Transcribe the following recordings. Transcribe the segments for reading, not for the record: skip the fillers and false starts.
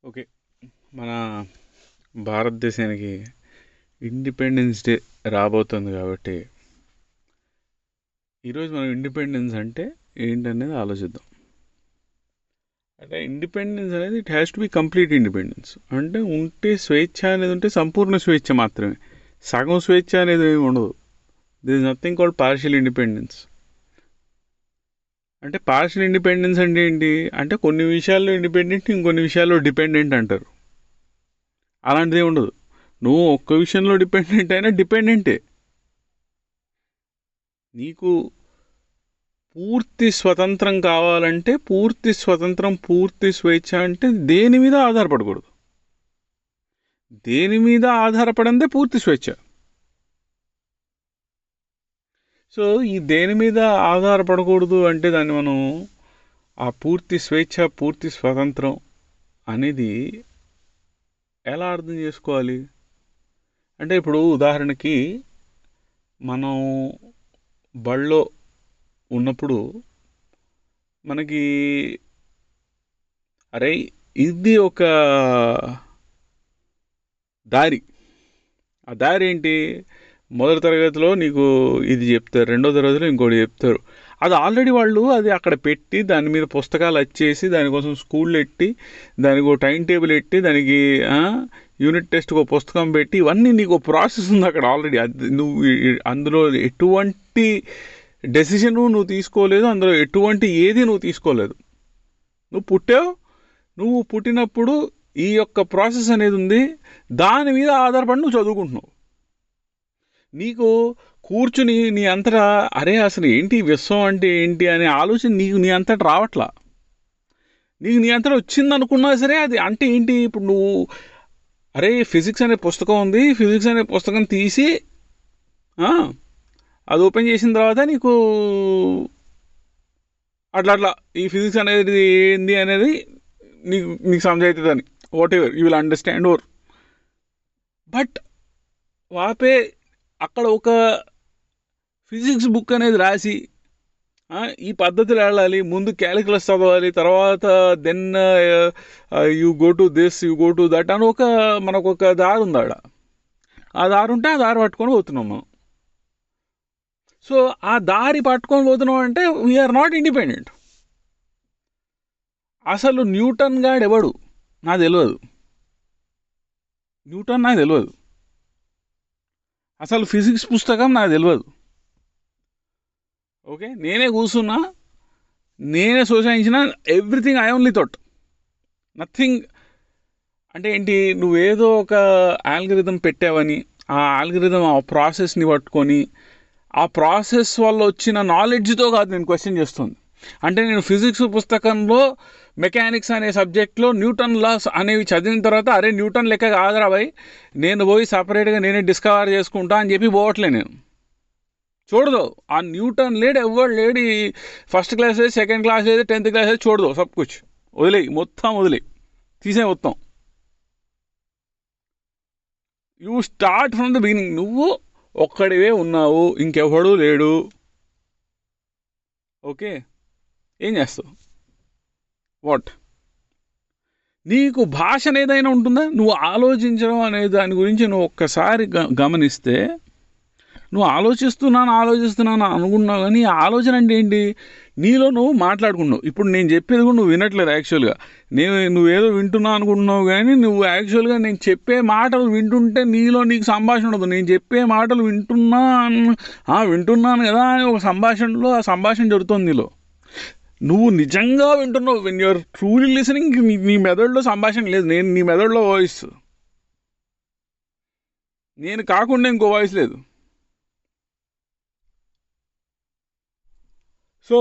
Okay. మన భారతదేశానికి independence day రాబోతుంది కాబట్టి ఈరోజు మనం ఇండిపెండెన్స్ అంటే ఏంటనేది ఆలోచిద్దాం. అంటే ఇండిపెండెన్స్ అనేది it has to be complete independence. అంటే ఉంటే స్వేచ్ఛ అనేది ఉంటే సంపూర్ణ స్వేచ్ఛ మాత్రమే, సగం స్వేచ్ఛ అనేది ఏమి ఉండదు. There is nothing called partial independence. అంటే పార్షియల్ ఇండిపెండెన్స్ అంటే ఏంటి అంటే కొన్ని విషయాల్లో ఇండిపెండెంట్, ఇంకొన్ని విషయాల్లో డిపెండెంట్ అంటారు. అలాంటిది ఉండదు. నువ్వు ఒక్క విషయంలో డిపెండెంట్ అయినా డిపెండెంటే. నీకు పూర్తి స్వతంత్రం కావాలంటే పూర్తి స్వతంత్రం, పూర్తి స్వేచ్ఛ అంటే దేని మీద ఆధారపడకూడదు. దేని మీద ఆధారపడందే పూర్తి స్వేచ్ఛ. సో ఈ దేని మీద ఆధారపడకూడదు అంటే దాన్ని మనం ఆ పూర్తి స్వేచ్ఛ, పూర్తి స్వతంత్రం అనేది ఎలా అర్థం చేసుకోవాలి అంటే ఇప్పుడు ఉదాహరణకి మనం బళ్ళో ఉన్నప్పుడు మనకి అరే ఇది ఒక దారి. ఆ దారి ఏంటి? మొదటి తరగతిలో నీకు ఇది చెప్తారు, రెండో తరగతిలో ఇంకోటి చెప్తారు. అది ఆల్రెడీ వాళ్ళు అది అక్కడ పెట్టి దాని మీద పుస్తకాలు వచ్చేసి దానికోసం స్కూల్ ఎట్టి దానికి ఒక టైం టేబుల్ ఎట్టి దానికి యూనిట్ టెస్ట్కి ఒక పుస్తకం పెట్టి ఇవన్నీ నీకు ఒక ప్రాసెస్ ఉంది అక్కడ ఆల్రెడీ. అది నువ్వు అందులో ఎటువంటి డెసిషన్ నువ్వు తీసుకోలేదు, అందులో ఎటువంటి ఏది నువ్వు తీసుకోలేదు. నువ్వు పుట్టావు, నువ్వు పుట్టినప్పుడు ఈ యొక్క ప్రాసెస్ అనేది ఉంది, దాని మీద ఆధారపడి నువ్వు చదువుకుంటున్నావు. నీకు కూర్చుని నీ అంతటా అరే అసలు ఏంటి విశ్వం అంటే ఏంటి అనే ఆలోచన నీకు నీ అంతటా రావట్లా. నీకు నీ అంతటా వచ్చింది అనుకున్నా సరే అది అంటే ఏంటి? ఇప్పుడు నువ్వు అరే ఫిజిక్స్ అనే పుస్తకం ఉంది, ఫిజిక్స్ అనే పుస్తకం తీసి అది ఓపెన్ చేసిన తర్వాత నీకు అట్లా అట్లా ఈ ఫిజిక్స్ అనేది ఏంది అనేది నీకు నీకు సమజవుతుందని whatever you will understand or. But వాపే అక్కడ ఒక ఫిజిక్స్ బుక్ అనేది రాసి ఈ పద్ధతిలో వెళ్ళాలి, ముందు క్యాలిక్యులస్ చదవాలి, తర్వాత then you go to this, you go to that అని మనకు ఒక దారి ఉంది ఆడ. ఆ దారి ఉంటే ఆ దారి పట్టుకొని పోతున్నాం మనం. సో ఆ దారి పట్టుకొని పోతున్నాం అంటే వీఆర్ నాట్ ఇండిపెండెంట్. అసలు న్యూటన్ గాడు ఎవడు నాకు తెలియదు. న్యూటన్ నాకు తెలియదు. అసలు ఫిజిక్స్ పుస్తకం నాకు తెలియదు. ఓకే, నేనే కూర్చున్నా, నేనే సోచాయించిన everything I only thought nothing. అంటే ఏంటి? నువ్వేదో ఒక ఆల్గరిథం పెట్టావని ఆ ఆల్గరిథం ఆ ప్రాసెస్ని పట్టుకొని ఆ ప్రాసెస్ వల్ల వచ్చిన నాలెడ్జ్తో కాదు నేను క్వశ్చన్ చేస్తుంది. అంటే నేను ఫిజిక్స్ పుస్తకంలో మెకానిక్స్ అనే సబ్జెక్ట్లో న్యూటన్ లాస్ అనేవి చదివిన తర్వాత అరే న్యూటన్ లెక్క కాదురా భయ్, నేను పోయి సపరేట్గా నేనే డిస్కవర్ చేసుకుంటా అని చెప్పి పోవట్లే నేను. చూడదు ఆ న్యూటన్ లేడు, ఎవరు లేడు, ఈ ఫస్ట్ క్లాస్ లేదు, సెకండ్ క్లాస్ లేదు, 10th క్లాస్ లేదు, చూడదు సబ్ కుచ్ వదిలేయి, మొత్తం వదిలేయి, తీసే మొత్తం. You start from the beginning. నువ్వు ఒక్కడివే ఉన్నావు, ఇంకెవడూ లేడు. ఓకే, ఏం చేస్తావు? వాట్? నీకు భాష ఏదైనా ఉంటుందా? నువ్వు ఆలోచించడం అనే దాని గురించి నువ్వు ఒక్కసారి గమనిస్తే నువ్వు ఆలోచిస్తున్నాను అనుకున్నావు, కానీ ఆలోచన అంటే ఏంటి? నీలో నువ్వు మాట్లాడుకున్నావు. ఇప్పుడు నేను చెప్పేది కూడా నువ్వు వినట్లేదు యాక్చువల్గా. నువ్వేదో వింటున్నా అనుకుంటున్నావు, కానీ నువ్వు యాక్చువల్గా నేను చెప్పే మాటలు వింటుంటే నీలో నీకు సంభాషణ ఉండదు. నేను చెప్పే మాటలు వింటున్నాను కదా అని ఒక సంభాషణలో ఆ సంభాషణ జరుగుతుంది నీలో. నువ్వు నిజంగా వింటున్నావు. వెన్ యూఆర్ ట్రూలీ లిసనింగ్, నీ మెదడులో సంభాషణ లేదు. నేను నీ మెదడులో వాయిస్, నేను కాకుండా ఇంకో వాయిస్ లేదు. సో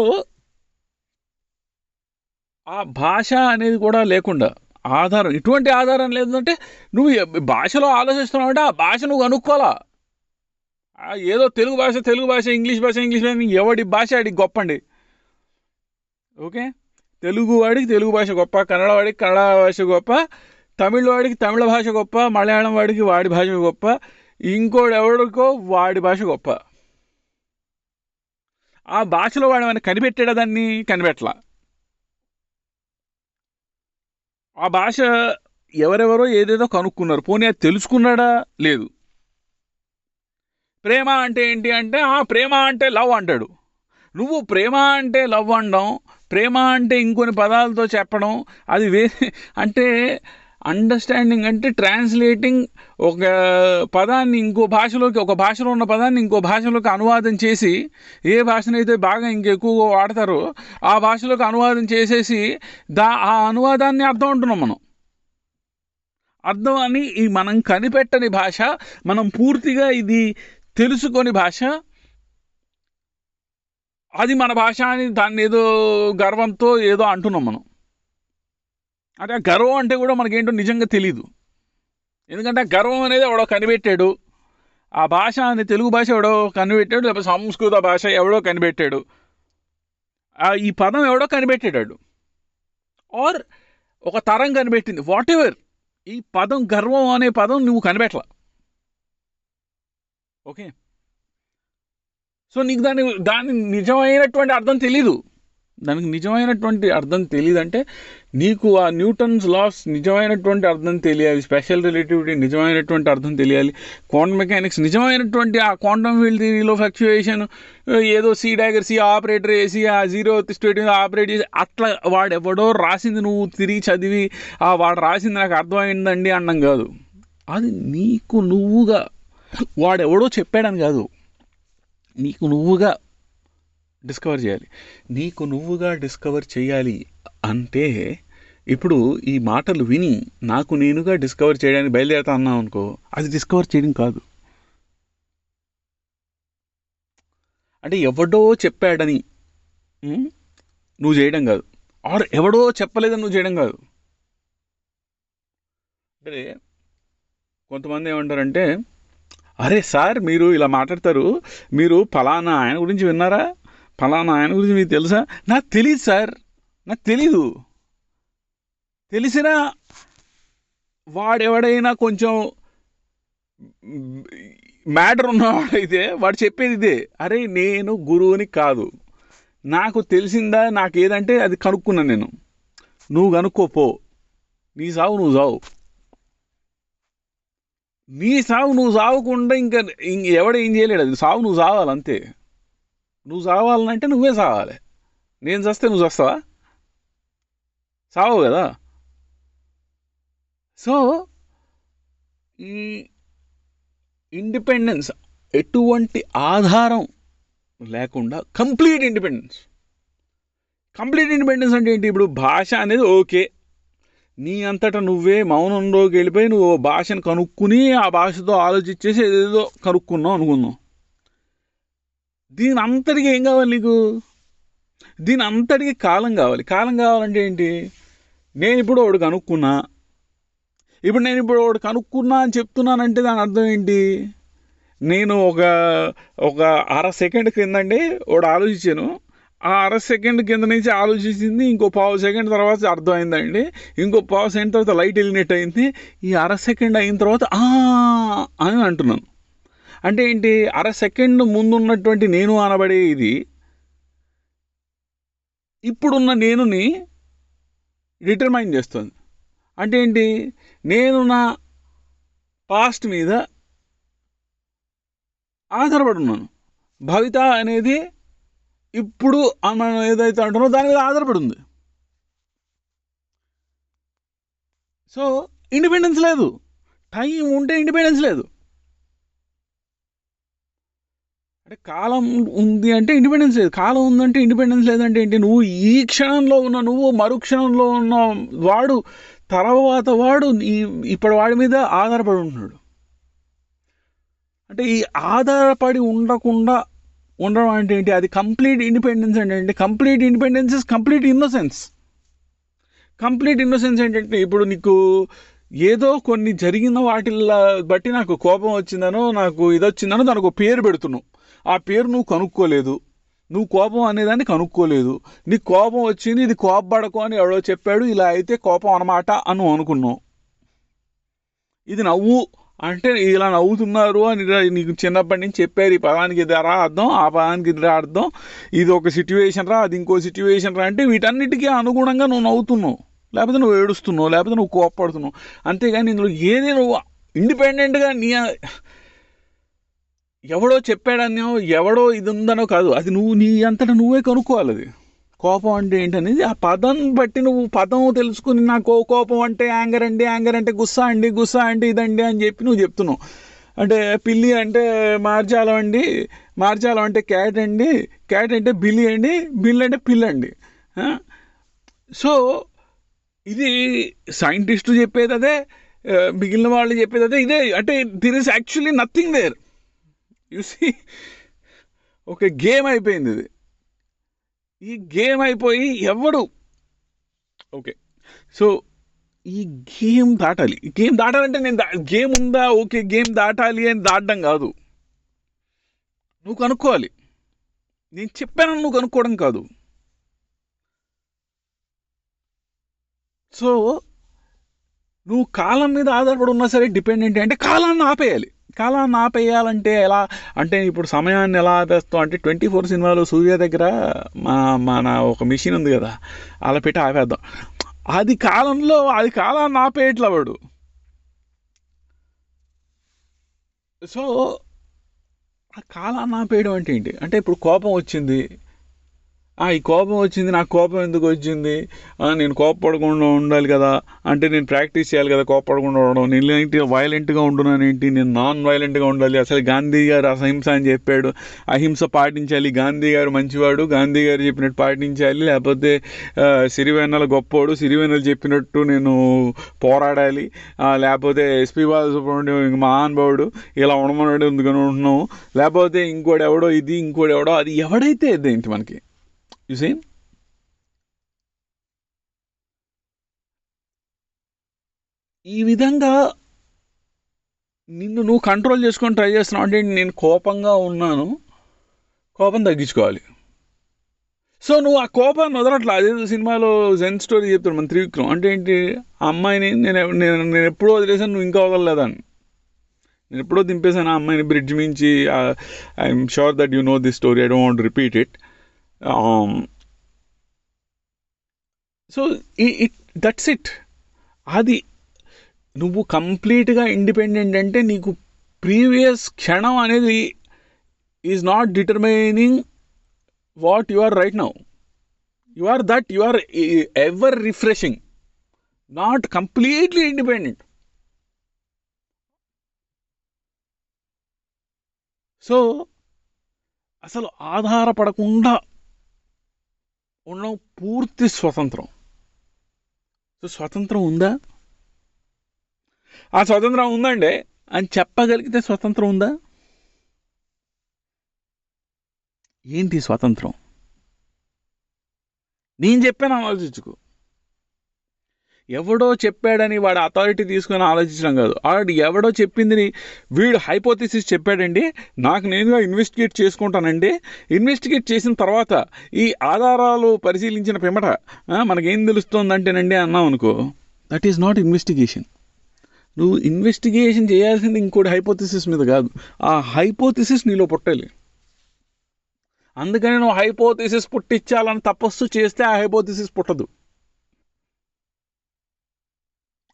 ఆ భాష అనేది కూడా లేకుండా ఆధారం, ఎటువంటి ఆధారం లేదంటే నువ్వు భాషలో ఆలోచిస్తున్నావు అంటే ఆ భాష నువ్వు కనుక్కోవాలా. ఏదో తెలుగు భాష, ఇంగ్లీష్ భాష ఎవడి భాష ఆడికి గొప్పండి. ఓకే, తెలుగు వాడికి తెలుగు భాష గొప్ప, కన్నడ వాడికి కన్నడ భాష గొప్ప, తమిళ వాడికి తమిళ భాష గొప్ప, మలయాళం వాడికి వాడి భాష గొప్ప, ఇంకోటి ఎవడికో వాడి భాష గొప్ప. ఆ భాషలో వాడు ఏమైనా కనిపెట్టాడా? దాన్ని కనిపెట్టలా. ఆ భాష ఎవరెవరో ఏదేదో కనుక్కున్నారు, పోనీ అది తెలుసుకున్నాడా? లేదు. ప్రేమ అంటే ఏంటి అంటే ప్రేమ అంటే లవ్ అంటాడు. నువ్వు ప్రేమ అంటే లవ్ అనడం, ప్రేమ అంటే ఇంకొన్ని పదాలతో చెప్పడం, అది అంటే అండర్స్టాండింగ్ అంటే ట్రాన్స్లేటింగ్ ఒక పదాన్ని ఇంకో భాషలోకి, ఒక భాషలో ఉన్న పదాన్ని ఇంకో భాషలోకి అనువాదం చేసి, ఏ భాషనైతే బాగా ఇంకెక్కువగా వాడతారో ఆ భాషలోకి అనువాదం చేసేసి ఆ అనువాదాన్ని అర్థం అంటున్నాం మనం. అర్థం అని ఈ మనం కనిపెట్టని భాష, మనం పూర్తిగా ఇది తెలుసుకొని భాష, అది మన భాష అని దాన్ని ఏదో గర్వంతో ఏదో అంటున్నాం మనం. అంటే ఆ గర్వం అంటే కూడా మనకేంటో నిజంగా తెలీదు. ఎందుకంటే ఆ గర్వం అనేది ఎవడో కనిపెట్టాడు, ఆ భాష అనే తెలుగు భాష ఎవడో కనిపెట్టాడు, లేకపోతే సంస్కృత భాష ఎవడో కనిపెట్టాడు, ఈ పదం ఎవడో కనిపెట్టాడు, ఆర్ ఒక తరం కనిపెట్టింది, వాట్ ఎవర్. ఈ పదం గర్వం అనే పదం నువ్వు కనిపెట్టలా. ఓకే, సో నీకు దాని నిజమైనటువంటి అర్థం తెలీదు. దానికి నిజమైనటువంటి అర్థం తెలియదంటే నీకు ఆ న్యూటన్స్ లాస్ నిజమైనటువంటి అర్థం తెలియాలి, స్పెషల్ రిలేటివిటీ నిజమైనటువంటి అర్థం తెలియాలి, క్వాంటమ్ మెకానిక్స్ నిజమైనటువంటి ఆ క్వాంటమ్ ఫీల్డ్ థియరీలో ఫ్లక్చుయేషన్ ఏదో సి డాగర్ సి ఆపరేటర్ వేసి ఆ జీరో స్టేట్ ఆపరేట్ చేసి అట్లా వాడెవడో రాసింది నువ్వు తిరిగి చదివి వాడు రాసింది నాకు అర్థమైందండి అన్నం కాదు. అది నీకు నువ్వుగా, వాడెవడో చెప్పాడని కాదు, నీకు నువ్వుగా డిస్కవర్ చేయాలి. నీకు నువ్వుగా డిస్కవర్ చేయాలి అంటే ఇప్పుడు ఈ మాటలు విని నాకు నేనుగా డిస్కవర్ చేయడానికి బయలుదేరుతా అన్నావు అనుకో, అది డిస్కవర్ చేయడం కాదు. అంటే ఎవడో చెప్పాడని నువ్వు చేయడం కాదు, ఆర్ ఎవడో చెప్పలేదని నువ్వు చేయడం కాదు. అంటే కొంతమంది ఏమంటారంటే, అరే సార్ మీరు ఇలా మాట్లాడతారు, మీరు ఫలానా ఆయన గురించి విన్నారా, ఫలానా ఆయన గురించి మీకు తెలుసా? నాకు తెలియదు సార్, నాకు తెలీదు. తెలిసినా వాడెవడైనా కొంచెం మ్యాటర్ ఉన్నవాడైతే వాడు చెప్పేది ఇదే, అరే నేను గురువుని కాదు, నాకు తెలిసిందా, నాకు ఏదంటే అది కనుక్కున్నాను నేను, నువ్వు కనుక్కోపో, నీ సావు నువ్వు సావు, నీ సావు నువ్వు సావకుండా ఇంకా ఎవడ ఏం చేయలేడు, అది సావు నువ్వు సావాలి అంతే. నువ్వు సావాలంటే నువ్వే సావాలి, నేను చస్తే నువ్వు చస్తావా? సావు కదా. సో ఈ ఇండిపెండెన్స్ ఎటువంటి ఆధారం లేకుండా కంప్లీట్ ఇండిపెండెన్స్. కంప్లీట్ ఇండిపెండెన్స్ అంటే ఏంటి? ఇప్పుడు భాష అనేది ఓకే, నీ అంతటా నువ్వే మౌనంలోకి వెళ్ళిపోయి నువ్వు భాషను కనుక్కుని ఆ భాషతో ఆలోచించేసి ఏదేదో కనుక్కున్నావు అనుకుందాం. దీని అంతటికి ఏం కావాలి నీకు? దీని అంతటికి కాలం కావాలి. కాలం కావాలంటే ఏంటి? నేను ఇప్పుడు ఒకడు కనుక్కున్నా, ఇప్పుడు నేను ఇప్పుడు ఒకటి కనుక్కున్నా అని చెప్తున్నానంటే దాని అర్థం ఏంటి? నేను ఒక అర సెకండ్ కిందండి ఒకటి ఆలోచించాను, ఆ అర సెకండ్ కింద నుంచి ఆలోచించింది ఇంకో పావు సెకండ్ తర్వాత అర్థమైందండి, ఇంకో పావు సెకండ్ తర్వాత లైట్ ఎలిమినేట్ అయింది, ఈ అర సెకండ్ అయిన తర్వాత అని అంటున్నాను. అంటే ఏంటి? అర సెకండ్ ముందున్నటువంటి నేను అనబడే ఇది ఇప్పుడున్న నేనుని డిటర్మైన్ చేస్తుంది. అంటే ఏంటి? నేను నా పాస్ట్ మీద ఆధారపడి ఉన్నాను. భవిత అనేది ఇప్పుడు మనం ఏదైతే అంటున్నో దాని మీద ఆధారపడి ఉంది. సో ఇండిపెండెన్స్ లేదు. టైం ఉంటే ఇండిపెండెన్స్ లేదు. అంటే కాలం ఉంది అంటే ఇండిపెండెన్స్ లేదు, కాలం ఉందంటే ఇండిపెండెన్స్ లేదంటే ఏంటి? నువ్వు ఈ క్షణంలో ఉన్న నువ్వు మరుక్షణంలో ఉన్న వాడు తర్వాత వాడు ఇప్పుడు వాడి మీద ఆధారపడి ఉంటున్నాడు. అంటే ఈ ఆధారపడి ఉండకుండా ఉండడం అంటే ఏంటి? అది కంప్లీట్ ఇండిపెండెన్స్ అంటే ఏంటి? Complete independence is complete innocence. Complete innocence ఏంటంటే ఇప్పుడు నీకు ఏదో కొన్ని జరిగిన వాటిల్లో బట్టి నాకు కోపం వచ్చిందనో నాకు ఇది వచ్చిందనో దానికి ఒక పేరు పెడుతున్నావు, ఆ పేరు నువ్వు కనుక్కోలేదు, నువ్వు కోపం అనేదాన్ని కనుక్కోలేదు, నీకు కోపం వచ్చింది, ఇది కోపపడకు అని ఎవడో చెప్పాడు, ఇలా అయితే కోపం అన్నమాట అని అనుకున్నావు. ఇది నవ్వు అంటే ఇలా నవ్వుతున్నారు అని నీకు చిన్నప్పటి నుంచి చెప్పారు, ఈ పదానికి ఇది రా అర్థం, ఆ పదానికి ఇది రా అర్థం, ఇది ఒక సిట్యువేషన్ రా, అది ఇంకో సిట్యువేషన్ రా అంటే వీటన్నిటికీ అనుగుణంగా నువ్వు నవ్వుతున్నావు. లేకపోతే నువ్వు ఏడుస్తున్నావు, లేకపోతే నువ్వు కోప్పడుతున్నావు. అంతేగాని ఇందులో ఏది నువ్వు ఇండిపెండెంట్గా ఎవడో చెప్పాడనో ఎవడో ఇది ఉందనో కాదు, అది నువ్వు నీ అంతటా నువ్వే కనుక్కోవాలి. అది కోపం అంటే ఏంటనేది ఆ పదం బట్టి నువ్వు పదం తెలుసుకుని నాకు కోపం అంటే యాంగర్ అండి, యాంగర్ అంటే గుస్సా అండి, గుస్సా అంటే ఇదండి అని చెప్పి నువ్వు చెప్తున్నావు. అంటే పిల్లి అంటే మార్జాలం అండి, మార్జాలం అంటే క్యాట్ అండి, క్యాట్ అంటే బిల్లి అండి, బిల్లి అంటే పిల్లండి. సో ఇది సైంటిస్టులు చెప్పేది అదే, మిగిలిన వాళ్ళు చెప్పేది అదే. ఇదే అంటే there is actually nothing there. You see, ఒక గేమ్ అయిపోయింది ఇది. ఈ గేమ్ అయిపోయి ఎవడు ఓకే. సో ఈ గేమ్ దాటాలి. గేమ్ దాటాలంటే నేను గేమ్ ఉందా, ఓకే గేమ్ దాటాలి అని దాటడం కాదు, నువ్వు కనుక్కోవాలి. నేను చెప్పాను నువ్వు కనుక్కోవడం కాదు. సో నువ్వు కాలం మీద ఆధారపడి ఉన్నా సరే డిపెండెంట్ అంటే కాలాన్ని ఆపేయాలి. కాలాన్ని ఆపేయాలంటే ఎలా అంటే ఇప్పుడు సమయాన్ని ఎలా ఆపేస్తాం అంటే 24 సినిమాలో సూర్య దగ్గర మన ఒక మిషన్ ఉంది కదా, అలా పెట్టి ఆపేద్దాం. అది కాలాన్ని ఆపేయట్లా వాడు. సో ఆ కాలాన్ని ఆపేయడం అంటే ఏంటి అంటే ఇప్పుడు కోపం వచ్చింది, ఈ కోపం వచ్చింది, నాకు కోపం ఎందుకు వచ్చింది, నేను కోపపడకుండా ఉండాలి కదా, అంటే నేను ప్రాక్టీస్ చేయాలి కదా కోపపడకుండా ఉండడం, నేను ఏంటి వైలెంట్గా ఉంటున్నాను ఏంటి, నేను నాన్ వైలెంట్గా ఉండాలి. అసలు గాంధీ గారు అహింస అని చెప్పాడు, అహింస పాటించాలి, గాంధీ గారు మంచివాడు, గాంధీ గారు చెప్పినట్టు పాటించాలి, లేకపోతే సిరివెన్నెల గొప్పోడు, సిరివెన్నెల చెప్పినట్టు నేను పోరాడాలి, లేకపోతే ఎస్పీ బాలసుబ్రహ్మణ్యం మహానుభావుడు, ఇలా ఉండమన్నాడు ఎందుకని ఉంటున్నాము, లేకపోతే ఇంకోటి ఎవడో ఇది ఇంకోటి ఎవడో అది, ఎవడైతే ఇదేంటి మనకి యు సీ. ఈ విధంగా నిన్ను నువ్వు కంట్రోల్ చేసుకొని ట్రై చేస్తున్నావు అంటే నేను కోపంగా ఉన్నాను, కోపం తగ్గించుకోవాలి. సో నువ్వు ఆ కోపాన్ని వదలట్లా. అదే సినిమాలో జెన్ స్టోరీ చెప్తాడు మన త్రివిక్రమ్, అంటే ఏంటి, ఆ అమ్మాయిని నేను ఎప్పుడో వదిలేసాను, నువ్వు ఇంకా వదలలేదని. నేను ఎప్పుడో దింపేశాను ఆ అమ్మాయిని బ్రిడ్జ్ మించి. I'm sure that you know this story, I don't want repeat it. So that's it. అది నువ్వు కంప్లీట్గా ఇండిపెండెంట్ అంటే నీకు ప్రీవియస్ క్షణం అనేది is not determining what you are right now. You are that, you are ever refreshing, not completely independent. So అసలు ఆధారపడకుండా ఉండడం పూర్తి స్వతంత్రం. సో స్వతంత్రం ఉందా, ఆ స్వతంత్రం ఉందండి అని చెప్పగలిగితే స్వతంత్రం ఉందా? ఏంటి స్వతంత్రం? నేను చెప్పాను ఆలోచించుకో. ఎవడో చెప్పాడని వాడు అథారిటీ తీసుకొని ఆలోచించడం కాదు. వాడు ఎవడో చెప్పింది వీడు హైపోథిసిస్ చెప్పాడండి, నాకు నేనుగా ఇన్వెస్టిగేట్ చేసుకుంటానండి, ఇన్వెస్టిగేట్ చేసిన తర్వాత ఈ ఆధారాలు పరిశీలించిన పిమ్మట మనకేం తెలుస్తుందంటేనండి అన్నాం అనుకో, దట్ ఈజ్ నాట్ ఇన్వెస్టిగేషన్. నువ్వు ఇన్వెస్టిగేషన్ చేయాల్సింది ఇంకోటి హైపోథిసిస్ మీద కాదు, ఆ హైపోథిసిస్ నీలో పుట్టాలి. అందుకని నువ్వు హైపోథిసిస్ పుట్టించాలని తపస్సు చేస్తే ఆ హైపోథిసిస్ పుట్టదు.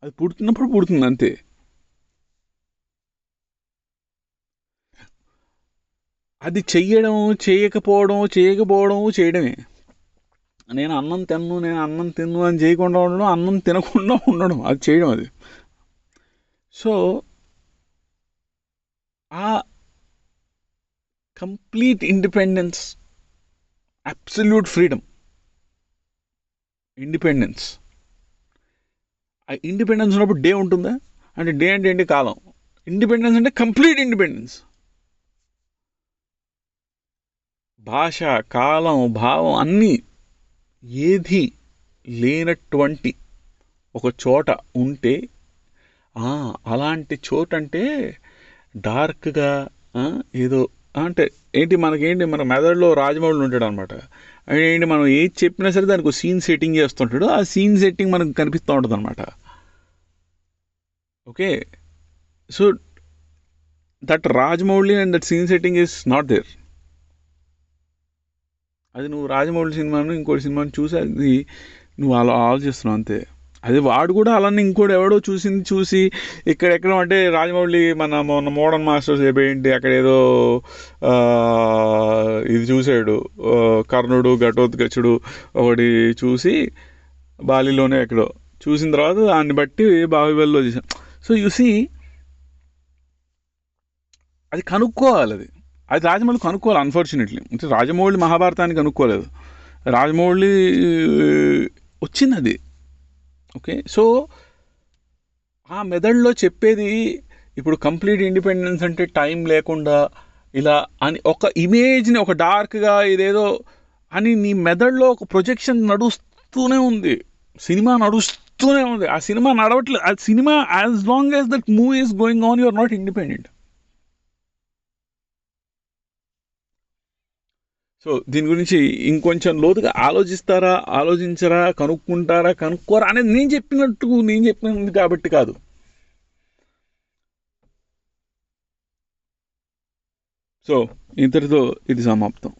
అది పుడుతున్నప్పుడు పుడుతుంది అంతే. అది చెయ్యడం చేయడమే. నేను అన్నం తిన్ను అని చేయకుండా ఉండడం, అన్నం తినకుండా ఉండడం, అది చేయడం. అది సో ఆ complete independence, absolute freedom, independence. ఆ ఇండిపెండెన్స్ ఉన్నప్పుడు డే ఉంటుందా అంటే డే అంటే ఏంటి, కాలం. ఇండిపెండెన్స్ అంటే కంప్లీట్ ఇండిపెండెన్స్. భాష, కాలం, భావం అన్నీ ఏది లేనటువంటి ఒక చోట ఉంటే అలాంటి చోట అంటే డార్క్గా ఏదో అంటే ఏంటి మనకేంటి, మన మెదడులో రాజమౌళి ఉంటాడు అనమాట. ఏంటి మనం ఏది చెప్పినా సరే దానికి ఒక సీన్ సెట్టింగ్ చేస్తుంటాడు, ఆ సీన్ సెట్టింగ్ మనకు కనిపిస్తూ ఉంటుంది అనమాట. Okay, so that Rajamouli and that scene setting is not there. అది నువ్వు రాజమౌళి సినిమాను ఇంకోటి సినిమాను చూసి అది నువ్వు అలా ఆలోచిస్తున్నావు అంతే. అది వాడు కూడా అలానే ఇంకోటి ఎవడో చూసి ఇక్కడెక్కడ అంటే రాజమౌళి మొన్న మోడర్న్ మాస్టర్స్ ఏంటి అక్కడ ఏదో ఇది చూశాడు, కర్ణుడు ఘటోత్కచుడు ఒకటి చూసి బాలిలోనే ఎక్కడో చూసిన తర్వాత దాన్ని బట్టి బాహుబలిలో చూసాం. సో యూసి అది కనుక్కోవాలి, అది రాజమౌళి కనుక్కోవాలి. అన్ఫార్చునేట్లీ అంటే రాజమౌళి మహాభారతాన్ని కనుక్కోలేదు, రాజమౌళి వచ్చింది అది. ఓకే, సో ఆ మెథడ్లో చెప్పేది ఇప్పుడు కంప్లీట్ ఇండిపెండెన్స్ అంటే టైం లేకుండా ఇలా అని ఒక ఇమేజ్ని ఒక డార్క్గా ఇదేదో అని నీ మెథడ్లో ఒక ప్రొజెక్షన్ నడుస్తూనే ఉంది, సినిమా నడుస్తూనే ఉంది. ఆ సినిమా నడవట్లేదు, ఆ cinema as long as that movie is going on you are not independent. So దీని గురించి ఇంకొంచెం లోతుగా ఆలోచించరా, కనుక్కోరా అనేది నేను చెప్పినది కాబట్టి కాదు. సో ఇంతటితో ఇది సమాప్తం.